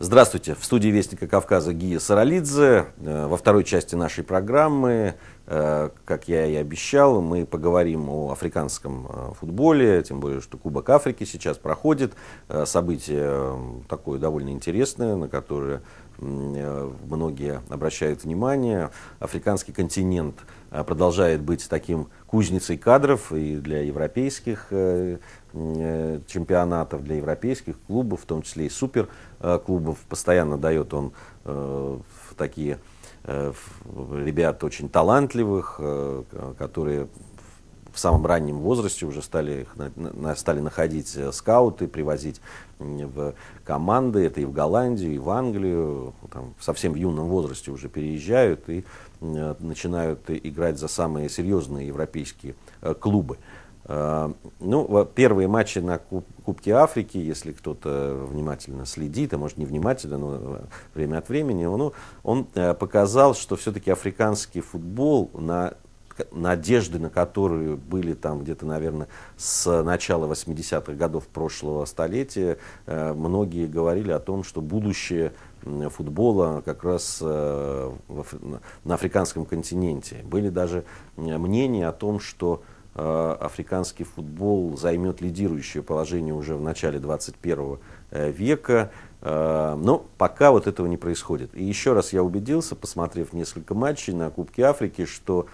Здравствуйте, в студии Вестника Кавказа Гия Саралидзе. Во второй части нашей программы, как я и обещал, мы поговорим о африканском футболе, тем более, что Кубок Африки сейчас проходит. Событие такое довольно интересное, на которое многие обращают внимание. Африканский континент продолжает быть таким кузницей кадров и для европейских чемпионатов, для европейских клубов, в том числе и суперклубов. Постоянно дает он такие ребят очень талантливых, которые в самом раннем возрасте уже стали находить скауты, привозить в команды. Это и в Голландию, и в Англию. Там, совсем в юном возрасте уже переезжают и начинают играть за самые серьезные европейские клубы. Ну, первые матчи на Кубке Африки, если кто-то внимательно следит, а может не внимательно, но время от времени, он показал, что все-таки африканский футбол, надежды на которые были там где-то, наверное, с начала 80-х годов прошлого столетия, многие говорили о том, что будущее футбола как раз на африканском континенте. Были даже мнения о том, что африканский футбол займет лидирующее положение уже в начале 21 века, но пока вот этого не происходит. И еще раз я убедился, посмотрев несколько матчей на Кубке Африки, что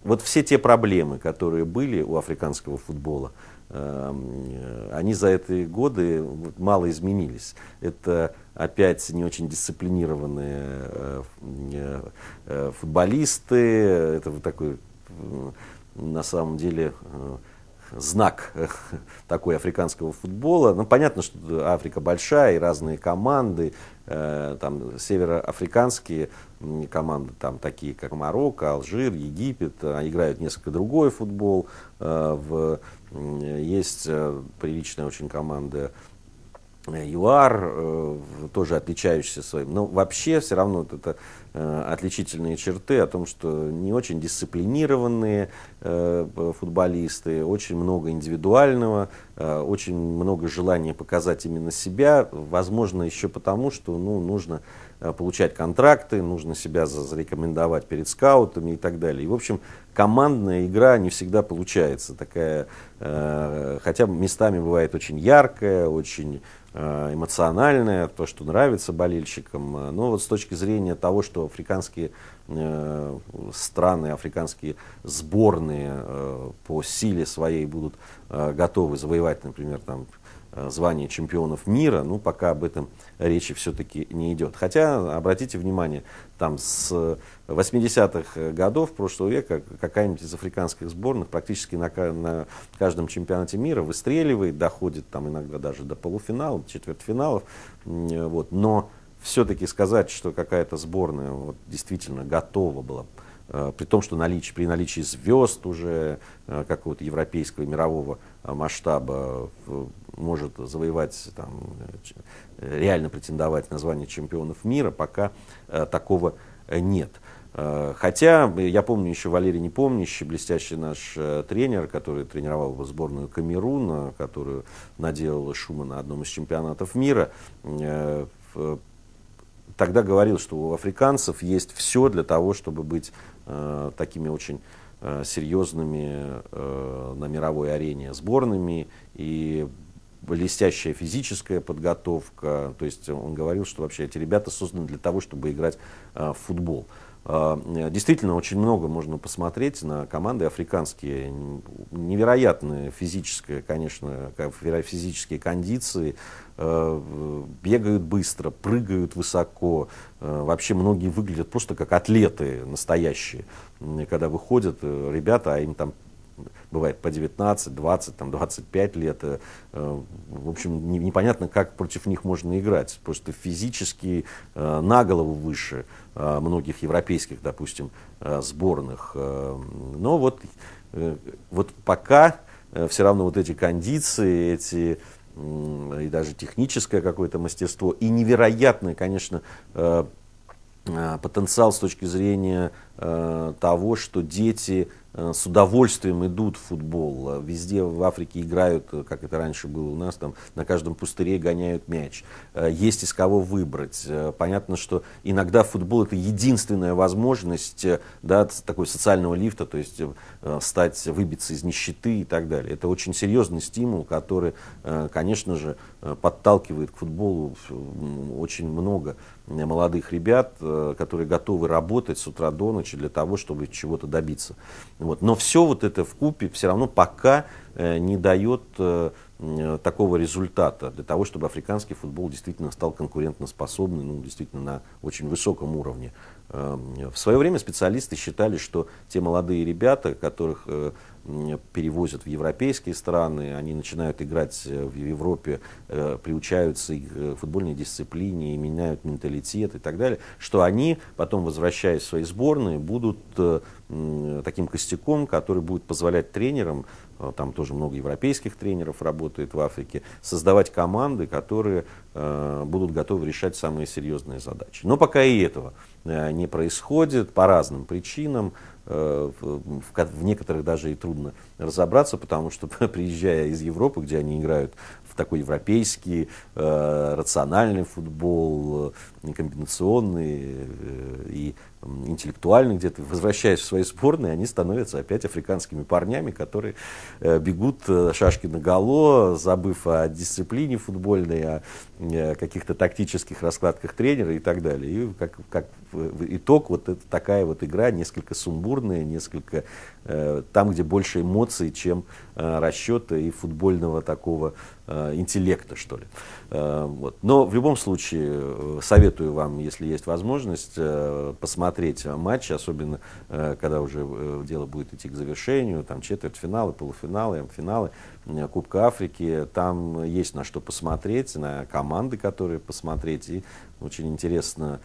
вот все те проблемы, которые были у африканского футбола, они за эти годы мало изменились. Это опять не очень дисциплинированные футболисты, это вот такой, на самом деле, знак такой африканского футбола. Ну, понятно, что Африка большая и разные команды, там североафриканские команды, там такие как Марокко, Алжир, Египет, играют несколько другой футбол. Есть приличная очень команда ЮАР, тоже отличающийся своим. Но вообще все равно вот это отличительные черты о том, что не очень дисциплинированные футболисты, очень много индивидуального, очень много желания показать именно себя. Возможно, еще потому, что нужно получать контракты, нужно себя зарекомендовать перед скаутами и так далее. И, в общем, командная игра не всегда получается такая, хотя местами бывает очень яркая, очень эмоциональная, то, что нравится болельщикам. Но вот с точки зрения того, что африканские страны, африканские сборные по силе своей будут готовы завоевать, например, там, звание чемпионов мира, пока об этом речи все-таки не идет. Хотя, обратите внимание, там с 80-х годов прошлого века какая-нибудь из африканских сборных практически на каждом чемпионате мира выстреливает, доходит там иногда даже до полуфинала, четвертьфиналов. Вот. Но все-таки сказать, что какая-то сборная действительно готова была, при том, что при наличии звезд уже какого-то европейского и мирового масштаба может завоевать, там, реально претендовать на звание чемпионов мира, пока такого нет. Хотя, я помню еще Валерий Непомнящий, блестящий наш тренер, который тренировал сборную Камеруна, которую наделала шума на одном из чемпионатов мира, тогда говорил, что у африканцев есть все для того, чтобы быть такими очень серьезными на мировой арене сборными, и блестящая физическая подготовка. То есть он говорил, что вообще эти ребята созданы для того, чтобы играть в футбол. Действительно, очень много можно посмотреть на команды африканские. Невероятные физические, конечно, физические кондиции. Бегают быстро, прыгают высоко. Вообще многие выглядят просто как атлеты настоящие. Когда выходят ребята, а им там бывает по 19, 20, там, 25 лет. В общем, непонятно, как против них можно играть. Просто физически на голову выше многих европейских, допустим, сборных. Но вот пока все равно вот эти кондиции, и даже техническое какое-то мастерство, и невероятное, конечно, потенциал с точки зрения того, что дети с удовольствием идут в футбол. Везде в Африке играют, как это раньше было у нас, там на каждом пустыре гоняют мяч. Есть из кого выбрать. Понятно, что иногда футбол — это единственная возможность, да, такой социального лифта, то есть выбиться из нищеты и так далее. Это очень серьезный стимул, который, конечно же, подталкивает к футболу очень много молодых ребят, которые готовы работать с утра до ночи для того, чтобы чего-то добиться. Вот. Но все вот это вкупе все равно пока не дает такого результата для того, чтобы африканский футбол действительно стал конкурентоспособным, ну, действительно на очень высоком уровне. В свое время специалисты считали, что те молодые ребята, которых перевозят в европейские страны, они начинают играть в Европе, приучаются к футбольной дисциплине, меняют менталитет и так далее, что они потом, возвращаясь в свои сборные, будут таким костяком, который будет позволять тренерам, там тоже много европейских тренеров работает в Африке, создавать команды, которые будут готовы решать самые серьезные задачи. Но пока и этого не происходит по разным причинам. В некоторых даже и трудно разобраться, потому что, приезжая из Европы, где они играют в такой европейский, рациональный футбол, комбинационный и интеллектуальный где-то, возвращаясь в свои сборные, они становятся опять африканскими парнями, которые бегут шашки наголо, забыв о дисциплине футбольной, о каких-то тактических раскладках тренера и так далее. И как итог, вот это такая вот игра, несколько сумбурная, несколько там, где больше эмоций, чем расчета и футбольного такого интеллекта, что ли. Вот. Но в любом случае советую вам, если есть возможность, посмотреть матч, особенно когда уже дело будет идти к завершению, там четвертьфиналы, полуфиналы, финалы Кубка Африки. Там есть на что посмотреть, на команды, которые посмотреть. И очень интересно,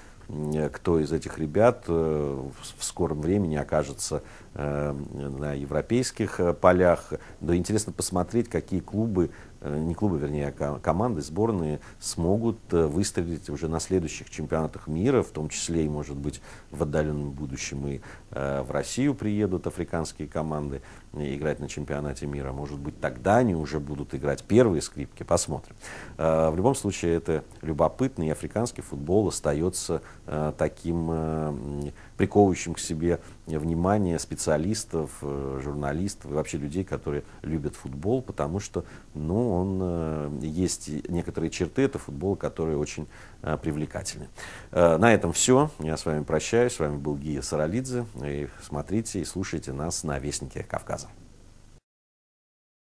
кто из этих ребят в скором времени окажется на европейских полях. Да, интересно посмотреть, какие клубы, не клубы, вернее, а команды, сборные смогут выстрелить уже на следующих чемпионатах мира, в том числе и, может быть, в отдаленном будущем и в Россию приедут африканские команды играть на чемпионате мира. Может быть, тогда они уже будут играть первые скрипки, посмотрим. В любом случае, это любопытно, и африканский футбол остается таким приковывающим к себе внимание специалистов, журналистов и вообще людей, которые любят футбол, потому что, есть некоторые черты этого футбола, которые очень привлекательны. На этом все. Я с вами прощаюсь. С вами был Гия Саралидзе. И смотрите и слушайте нас на Вестнике Кавказа.